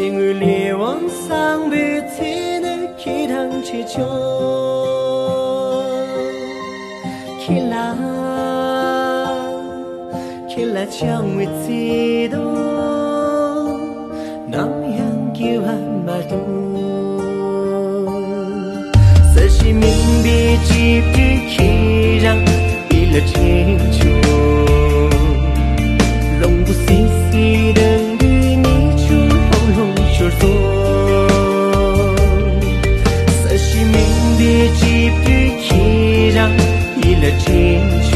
情与烈往丧别天的祈祷祈求，起来将为知道，南洋叫喊马杜，色系明别几句起让一了清楚，龙不细细等于你出红红说说，色系明别几句起让一了清楚。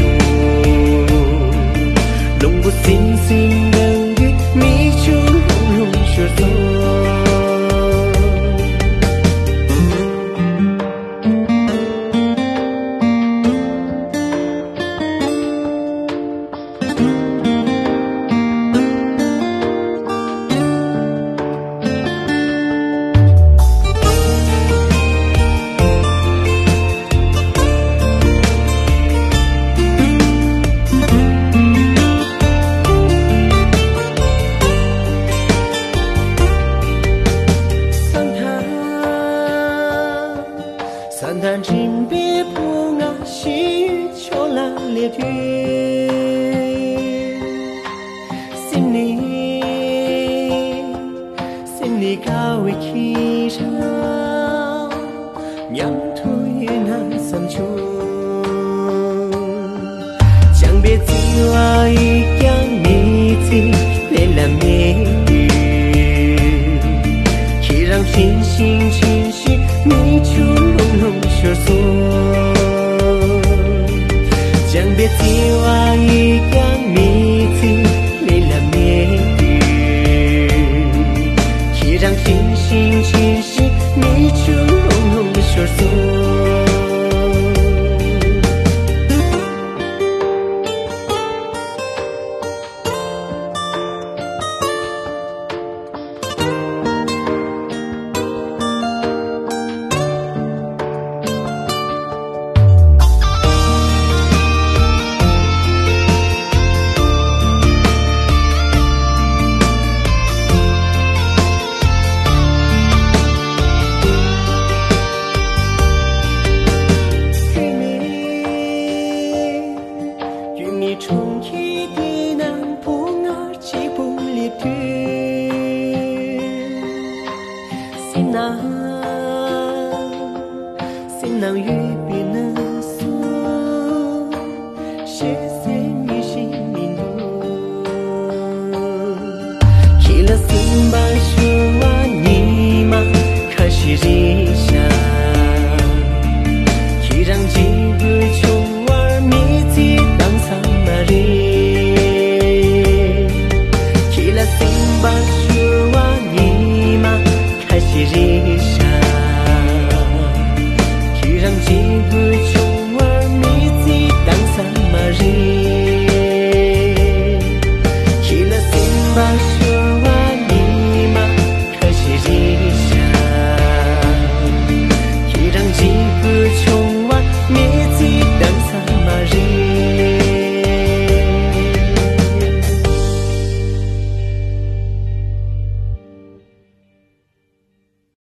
龙不星星等于迷出红红雪松，三潭金别不啊，细雨秋兰烈雨，心里高为起上，娘土与那三秋，江别计划一江你自连蓝灭雨，可让清醒清晰你出。说说，江别计划一江迷子泪了灭雨，可让清醒清晰你出红红的说说。重启的南不儿几不列居，心囊与别能诉，是谁迷信民路？起了心把说完你嘛，开始理想，起让几个穷儿迷子当桑。起了心吧。